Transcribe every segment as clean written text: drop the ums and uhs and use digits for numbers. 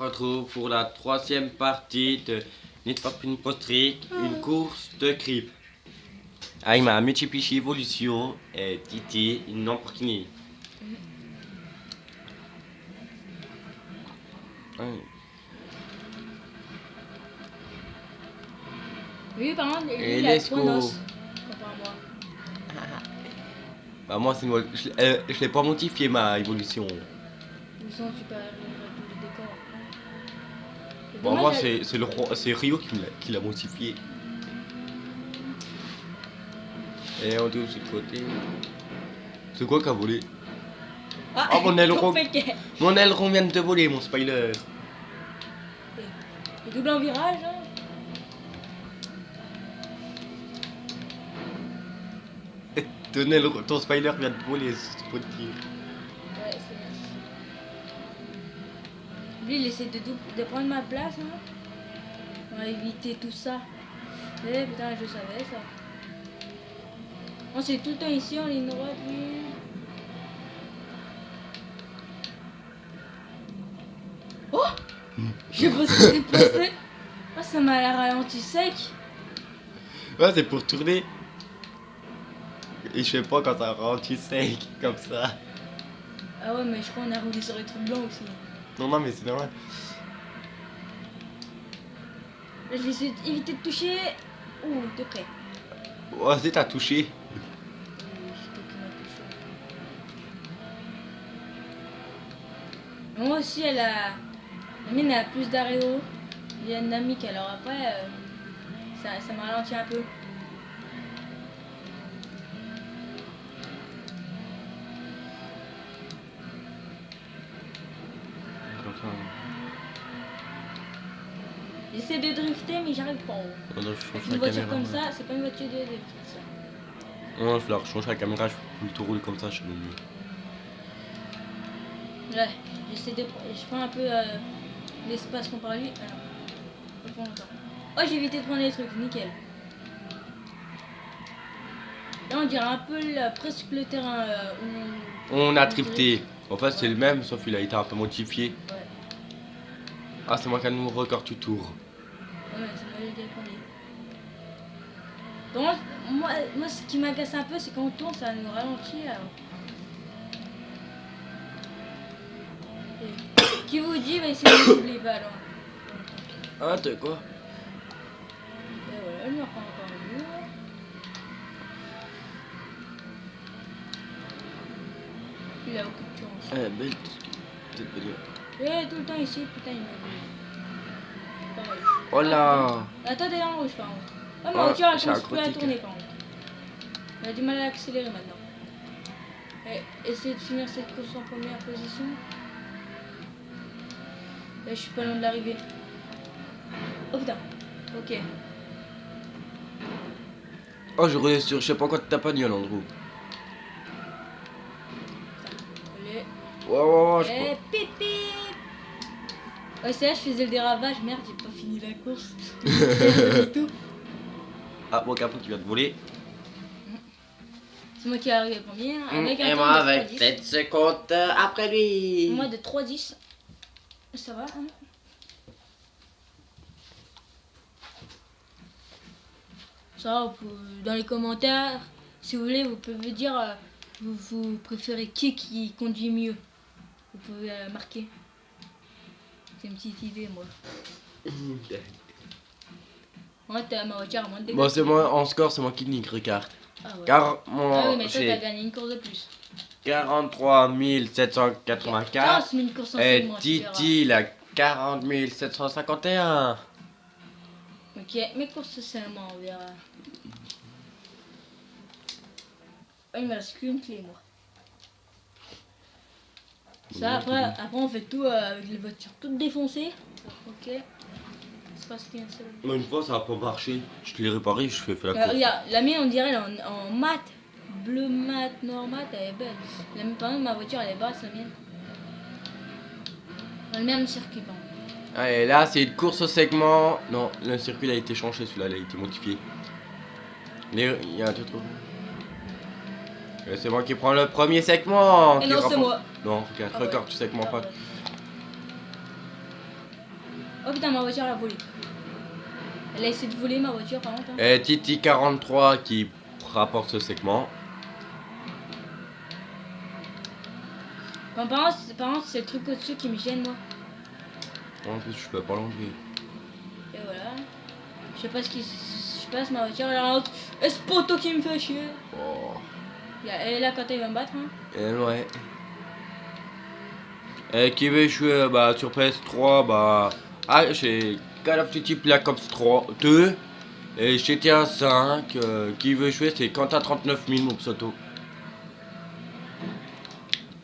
retrouve pour la troisième partie de Need for Speed Most Street, une course de creep. Avec ma Mitsubishi Evolution et Titi, une Lamborghini. Oui, par contre, Et il a let's trop go. noces. Comparé à moi. Bah moi je l'ai pas modifié ma évolution. Ils sont super tous les décors. C'est Bon, dommage, moi elle- c'est Rio qui l'a modifié. Et on dit aussi de côté. C'est quoi qui a volé? Ah, Oh mon aileron. compliqué. Mon aileron vient de te voler mon spoiler. Le double en virage, hein. Ton spoiler vient de te voler, c'est trop de tir. Ouais, c'est nice. Lui, il essaie de prendre ma place, hein. On va éviter tout ça. Eh putain, je savais ça. On c'est tout le temps ici en ligne droite, lui. Oh! Je sais pas ce qui s'est passé. Oh, ça m'a l'air ralenti sec. Ouais, c'est pour tourner. Et je sais pas quand ça ralentit sec, comme ça. Ah ouais, mais je crois qu'on a roulé sur les trucs blancs aussi. Non, mais c'est normal. Là, je vais essayer d'éviter de toucher. Ouh, de près. Oh, c'est t'as touché. C'est toi qui m'as touché. Moi aussi, elle a. La mienne a plus d'aréo. Il y a une dynamique, alors après, ça m'a ralenti un peu. J'essaie de drifter, mais j'arrive pas. Non, je Avec change une la voiture caméra. comme ça, c'est pas une voiture de drift, ça. Non, je la rechange la caméra, je peux plutôt rouler comme ça, je sais mieux. Ouais, je prends un peu l'espace comparé à lui. Alors, je prends longtemps. Oh, j'ai évité de prendre les trucs, nickel. Là, on dirait un peu presque le terrain où On a drifté. En fait, c'est le même, sauf qu'il a été un peu modifié. Ouais, Ah, c'est moi qui ai mon record du tour. ouais, c'est moi qui ai le premier. Donc, moi, ce qui m'agace un peu, c'est quand on tourne, ça nous ralentit. Alors. Et qui vous dit, va essayer de doubler, bah alors. Ah, t'as quoi? Et voilà, elle me reprend encore un mur. Il a beaucoup de chance. Belle, peut-être pas dire. Et tout le temps ici, putain, il m'a vu. Pareil. Oh là! Attends, t'es dans le rouge, par contre. Oh, ma Ouais, voiture, elle c'est commence plus à aquatique. tourner, par contre. Elle a du mal à accélérer maintenant. Et essayer de finir cette course en première position. Là, je suis pas loin de l'arrivée. Oh putain. Ok. Oh, je roulais sur je sais pas quoi de ta bagnole, Andrew. Allez. Ouais, je Et pipi. Ouais, c'est là, je faisais le dérapage. Merde, j'ai pas fini la course. C'est tout. Ah, bon, Capot qui vient de voler. C'est moi qui est arrivé premier. Avec un Et temps moi, de avec 3-10. 7 secondes après lui. Moi de 3-10. Ça va, hein? Ça, dans les commentaires, si vous voulez, vous pouvez dire vous préférez qui conduit mieux. Vous pouvez marquer. C'est une petite idée, moi. Moi, t'as ma voiture à moins de dégâts. Bon, c'est moi, en score, c'est moi qui nique Ricard. Ah ouais. Car Ah mon oui, mais toi, t'as j'ai gagné une course de plus. 43 784 c'est une course en et segment, tu verras. Titi il a 40 751. Ok, mes courses seulement, on verra. Oh, il me reste qu'une clé, moi. Ça, après on fait tout avec les voitures toutes défoncées. Ok. C'est pas ce qu'il y a un seul. Moi, une fois, ça a pas marché. Je te l'ai réparé, je fais la course. Regarde, la mienne, on dirait, elle est en mat. Bleu mat, noir mat, elle est belle. Par exemple, ma voiture, elle est basse, la mienne. Dans le même circuit, par contre. Allez, là, c'est une course au segment. Non, le circuit il a été changé, celui-là, il a été modifié. Il y a un truc trop. Et c'est moi qui prends le premier segment. Et qui non, c'est remporte- moi. Non, regarde, Ah ouais. record du segment Ah pas. ouais. Oh putain, ma voiture elle a volé. Elle a essayé de voler ma voiture par contre. Hein. Et Titi 43 qui rapporte ce segment. Par contre, c'est le truc au-dessus qui me gêne moi. En plus, je peux pas l'enlever. Et voilà. Je sais pas ce qui se passe, ma voiture elle rentre. Et ce poteau qui me fait chier. Oh. Elle est là quand elle va me battre. Hein. Et ouais. Et qui veut jouer bah, sur PS3, bah. Ah, j'ai Call of Duty Black Ops 3, 2 et GTA 5. Qui veut jouer, c'est Quentin 39 000, mon pseudo.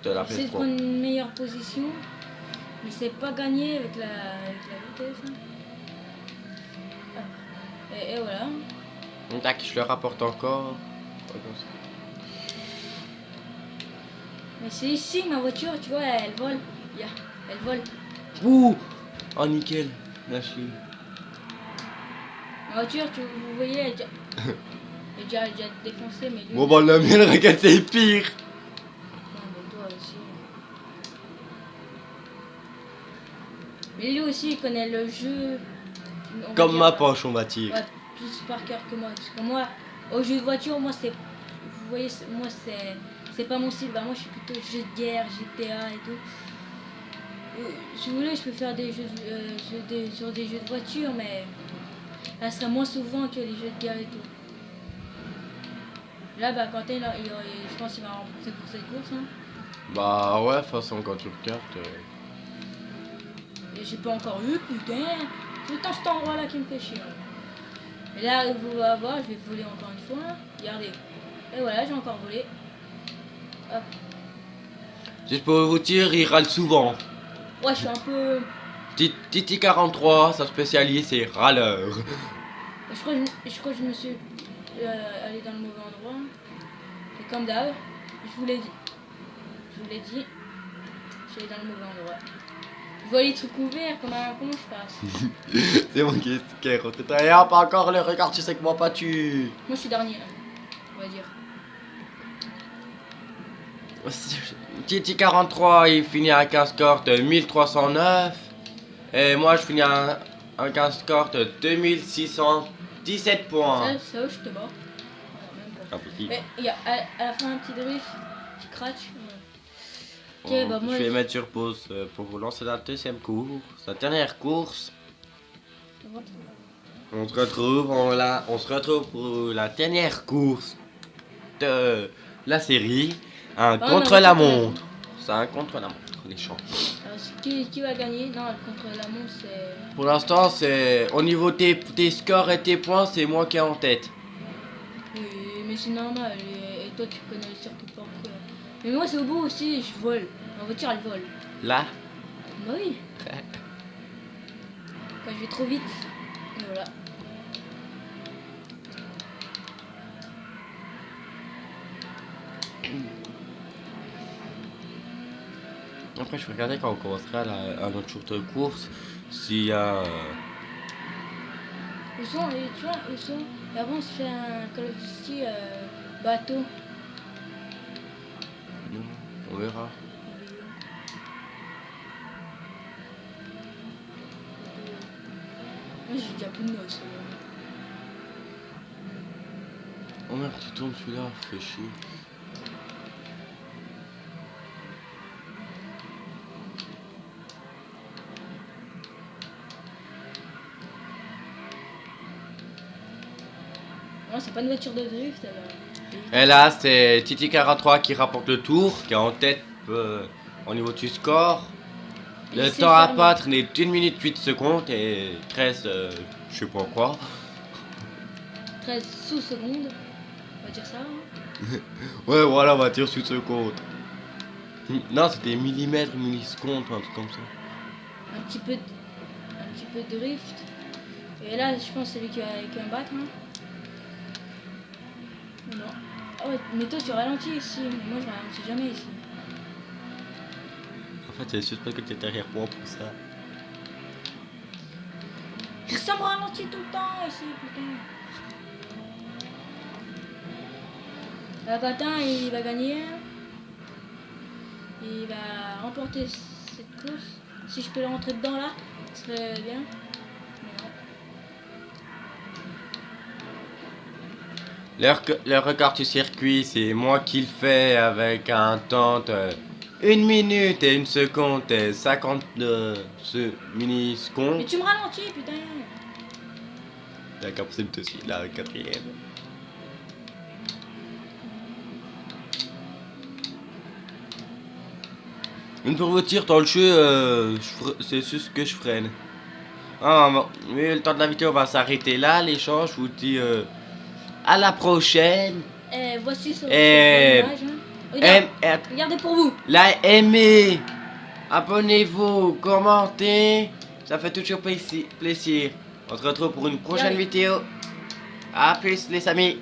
De la J'essaie de PS3. prendre une meilleure position. Mais c'est pas gagné avec la vitesse. Hein. Ah. Et voilà. Tac, je le rapporte encore. Mais c'est ici ma voiture, tu vois, elle vole. Yeah, elle vole. Ouh. Oh, nickel. Lâche. Ma voiture, vous voyez, elle est déjà défoncée, mais lui... Bon, bah, la mienne, regarde, c'est pire. Non, mais toi aussi. Mais lui aussi, il connaît le jeu. On va Comme dire, ma poche, on va dire. Ouais, plus par cœur que moi. Parce que moi, au jeu de voiture, moi, c'est... Vous voyez, moi, c'est pas mon style. Bah, moi, je suis plutôt jeu de guerre, GTA et tout. Si vous voulez, je peux faire des jeux, sur des jeux de voiture, mais ça sera moins souvent que les jeux de guerre et tout. Là, bah, Quentin, là, je pense qu'il va remporter pour cette course. Hein. Bah, ouais, de toute façon, quand tu regardes. Et j'ai pas encore eu, putain. Tout le temps cet endroit-là qui me fait chier. Hein. Et là, vous allez voir, je vais voler encore une fois. Hein. Regardez. Et voilà, j'ai encore volé. Hop. Juste pour vous dire, il râle souvent. Ouais, je suis un peu... Titi 43, sa spécialité c'est râleur. Je crois que je me suis allé dans le mauvais endroit. Et comme d'hab, je vous l'ai dit. Je vous l'ai dit. Je suis allé dans le mauvais endroit. Je vois les trucs ouverts, comment je passe. C'est moi qui est rentré. Et hop, encore le regard, tu sais que moi pas tu. Moi je suis dernier, hein, on va dire. Titi 43, il finit avec un score de 1309. Et moi je finis avec un score de 2617 points. Ça, je te bats. Un petit. Mais il y a à la fin un petit drift, petit crash. Ok, bah moi Je vais mettre sur pause pour vous lancer la deuxième course, la dernière course. On se retrouve pour la dernière course de la série, un contre la montre. C'est un contre la montre, les champs. Alors, qui va gagner? Non, contre la montre c'est... Pour l'instant, c'est au niveau tes scores et tes points, c'est moi qui est en tête. Oui, mais c'est normal. Et toi, tu connais le circuit par cœur. Mais moi, c'est au bout aussi, je vole. Ma voiture, elle vole. Là? Bah oui. Quand je vais trop vite. Et voilà. Après, je vais regarder quand on commencera à notre jour de course s'il y a. Ils sont, et tu vois, ils sont. Et avant, on se fait un Call of Duty bateau. Non, on verra. Moi, j'ai déjà plus de notes. Oh merde, tu tournes celui-là, fais chier. Non, c'est pas une voiture de drift. Et là, c'est Titi 43 qui rapporte le tour, qui est en tête au niveau du score. Le temps à battre n'est 1 minute 8 secondes et 13, je sais pas quoi. 13 sous-secondes, on va dire ça. Hein. Ouais, voilà, on va dire sous-secondes. Non, c'était millimètres, millisecondes, un truc comme ça. Un petit peu de drift. Et là, je pense que c'est lui qui va me battre. Hein. Non. Ah ouais, mais toi, tu ralentis ici. Mais moi, je ralentis jamais ici. En fait, c'est juste parce que t'es derrière moi pour ça. Ça me ralentit tout le temps ici, putain. Quentin, il va gagner. Il va remporter cette course. Si je peux le rentrer dedans là. Ce serait bien. Mais non. Le record du circuit, c'est moi qui le fais avec un temps de 1 minute et 1 seconde et 52 Mais millisecondes. tu me ralentis, putain. D'accord, c'est aussi la quatrième. Une pour vous dire dans le jeu, c'est ce que je freine. Ah, bon, mais le temps de la vidéo va s'arrêter là, l'échange. Je vous dis à la prochaine. Voici sur Et- l'image. Hein. Regardez pour vous. Aimez, abonnez-vous, commentez, ça fait toujours plaisir. On se retrouve pour une prochaine Ouais. vidéo. A plus les amis.